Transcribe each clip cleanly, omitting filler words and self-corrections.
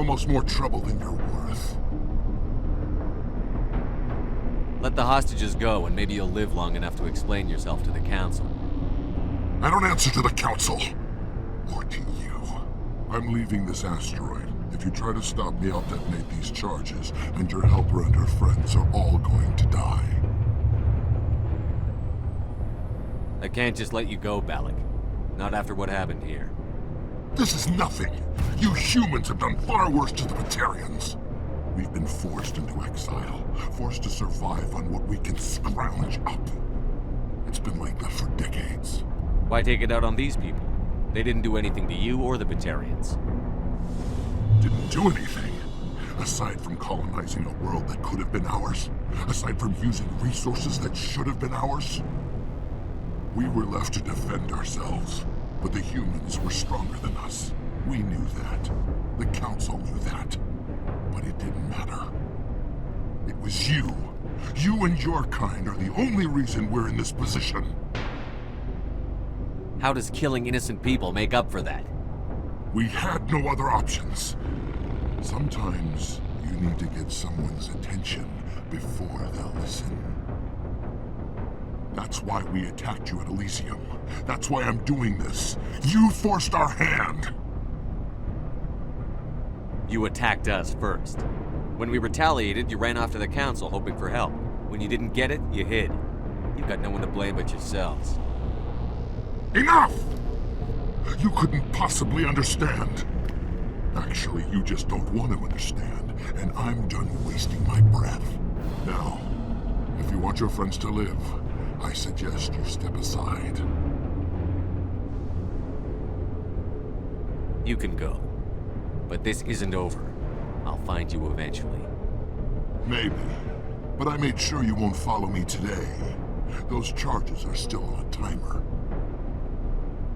almost more trouble than you're worth. Let the hostages go, and maybe you'll live long enough to explain yourself to the Council. I don't answer to the Council. Or to you. I'm leaving this asteroid. If you try to stop me, I'll detonate these charges, and your helper and her friends are all going to die. I can't just let you go, Balak. Not after what happened here. This is nothing. You humans have done far worse to the Batarians. We've been forced into exile, forced to survive on what we can scrounge up. It's been like that for decades. Why take it out on these people? They didn't do anything to you or the Batarians. Didn't do anything. Aside from colonizing a world that could have been ours. Aside from using resources that should have been ours. We were left to defend ourselves. But the humans were stronger than us. We knew that. The Council knew that. But it didn't matter. It was you. You and your kind are the only reason we're in this position. How does killing innocent people make up for that? We had no other options. Sometimes you need to get someone's attention before they'll listen. That's why we attacked you at Elysium. That's why I'm doing this. You forced our hand! You attacked us first. When we retaliated, you ran off to the Council hoping for help. When you didn't get it, you hid. You've got no one to blame but yourselves. Enough! You couldn't possibly understand. Actually, you just don't want to understand, and I'm done wasting my breath. Now, if you want your friends to live, I suggest you step aside. You can go. But this isn't over. I'll find you eventually. Maybe. But I made sure you won't follow me today. Those charges are still on a timer.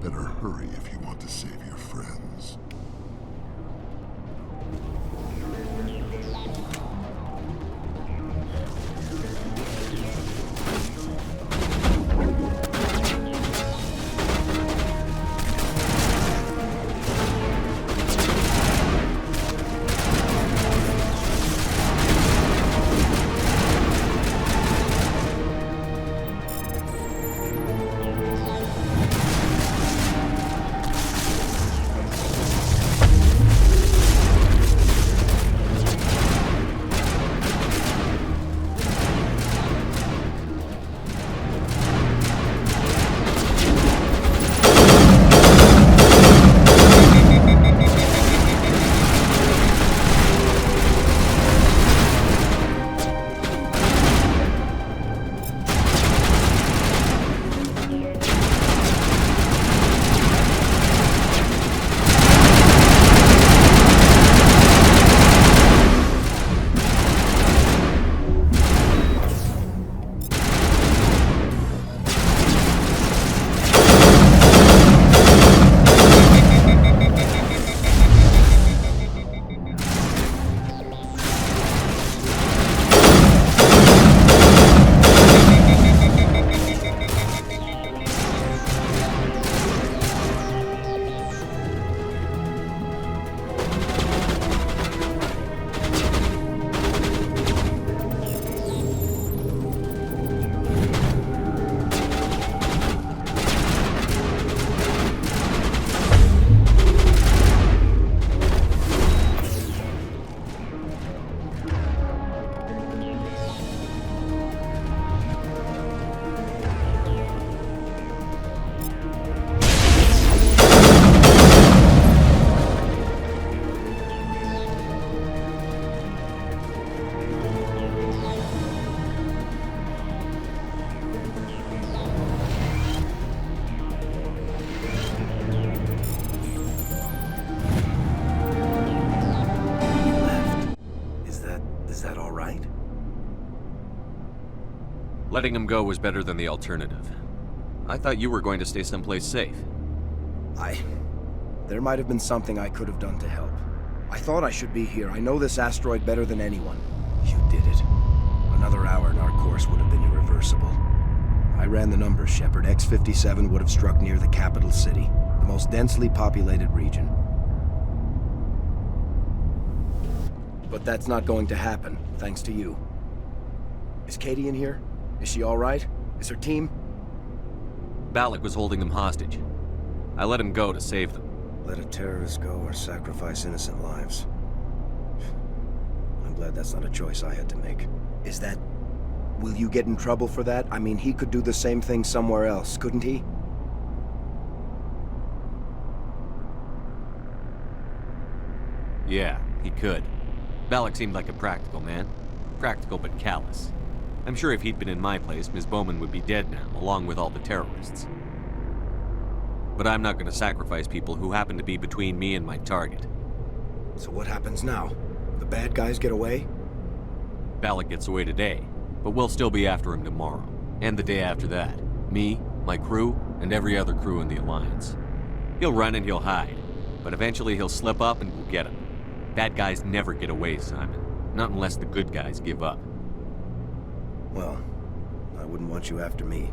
Better hurry if you want to save your friends. Letting him go was better than the alternative. I thought you were going to stay someplace safe. There might have been something I could have done to help. I thought I should be here. I know this asteroid better than anyone. You did it. Another hour and our course would have been irreversible. I ran the numbers, Shepard. X-57 would have struck near the capital city, the most densely populated region. But that's not going to happen, thanks to you. Is Katie in here? Is she all right? Is her team? Balak was holding them hostage. I let him go to save them. Let a terrorist go or sacrifice innocent lives. I'm glad that's not a choice I had to make. Is that... Will you get in trouble for that? I mean, he could do the same thing somewhere else, couldn't he? Yeah, he could. Balak seemed like a practical man. Practical but callous. I'm sure if he'd been in my place, Ms. Bowman would be dead now, along with all the terrorists. But I'm not going to sacrifice people who happen to be between me and my target. So what happens now? The bad guys get away? Balak gets away today, but we'll still be after him tomorrow, and the day after that. Me, my crew, and every other crew in the Alliance. He'll run and he'll hide, but eventually he'll slip up and we'll get him. Bad guys never get away, Simon. Not unless the good guys give up. Well, I wouldn't want you after me.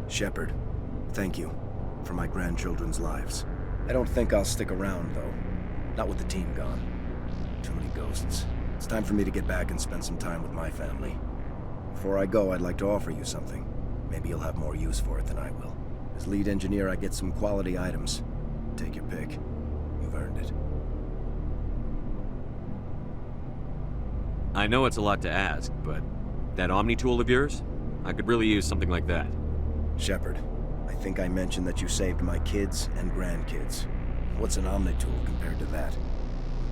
Shepard, thank you for my grandchildren's lives. I don't think I'll stick around, though. Not with the team gone. Too many ghosts. It's time for me to get back and spend some time with my family. Before I go, I'd like to offer you something. Maybe you'll have more use for it than I will. As lead engineer, I get some quality items. Take your pick. You've earned it. I know it's a lot to ask, but that Omni tool of yours? I could really use something like that. Shepard, I think I mentioned that you saved my kids and grandkids. What's an Omni tool compared to that?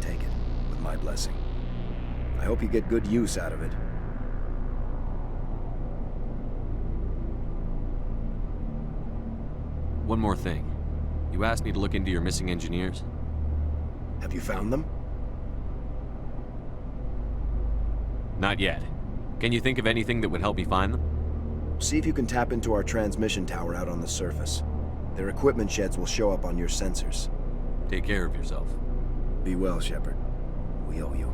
Take it, with my blessing. I hope you get good use out of it. One more thing. You asked me to look into your missing engineers? Have you found them? Not yet. Can you think of anything that would help me find them? See if you can tap into our transmission tower out on the surface. Their equipment sheds will show up on your sensors. Take care of yourself. Be well, Shepard. We owe you.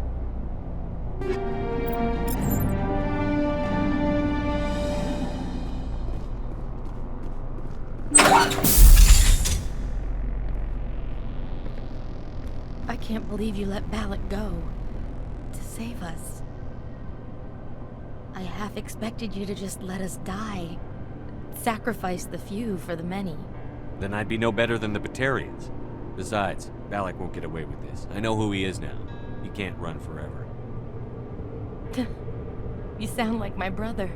I can't believe you let Balak go. To save us. I half expected you to just let us die. Sacrifice the few for the many. Then I'd be no better than the Batarians. Besides, Balak won't get away with this. I know who he is now. He can't run forever. You sound like my brother.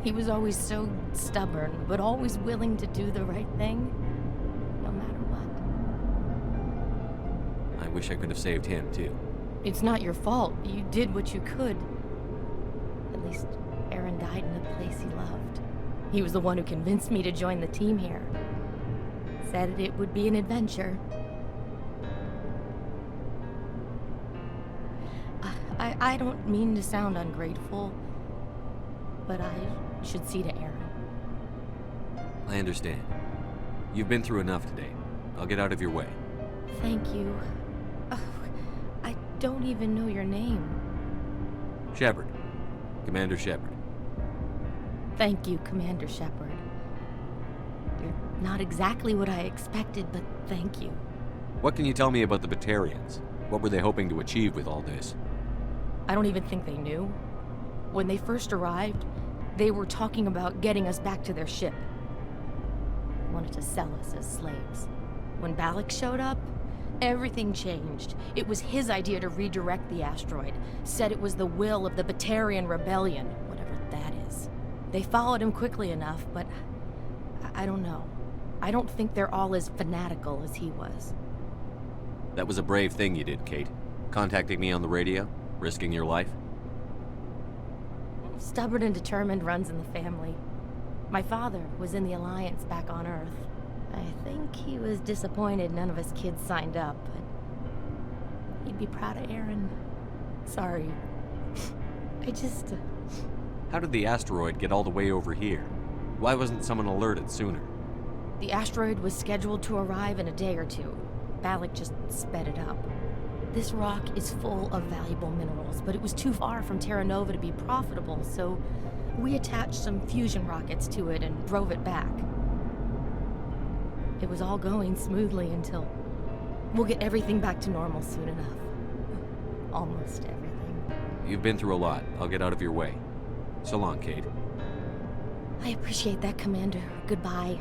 He was always so stubborn, but always willing to do the right thing, no matter what. I wish I could have saved him, too. It's not your fault. You did what you could. At least Aaron died in a place he loved. He was the one who convinced me to join the team here. Said it would be an adventure. I don't mean to sound ungrateful, but I should see to Aaron. I understand. You've been through enough today. I'll get out of your way. Thank you. Oh, I don't even know your name. Shepard. Commander Shepard. Thank you, Commander Shepard. You're not exactly what I expected, but thank you. What can you tell me about the Batarians? What were they hoping to achieve with all this? I don't even think they knew. When they first arrived, they were talking about getting us back to their ship. They wanted to sell us as slaves. When Balak showed up, everything changed. It was his idea to redirect the asteroid. Said it was the will of the Batarian Rebellion, whatever that is. They followed him quickly enough, but I don't know. I don't think they're all as fanatical as he was. That was a brave thing you did, Kate. Contacting me on the radio, risking your life. Stubborn and determined runs in the family. My father was in the Alliance back on Earth. I think he was disappointed none of his kids signed up, but he'd be proud of Aaron. Sorry. I just... How did the asteroid get all the way over here? Why wasn't someone alerted sooner? The asteroid was scheduled to arrive in a day or two. Balak just sped it up. This rock is full of valuable minerals, but it was too far from Terra Nova to be profitable, so we attached some fusion rockets to it and drove it back. It was all going smoothly until... We'll get everything back to normal soon enough. almost everything. You've been through a lot. I'll get out of your way. So long, Kate. I appreciate that, Commander. Goodbye.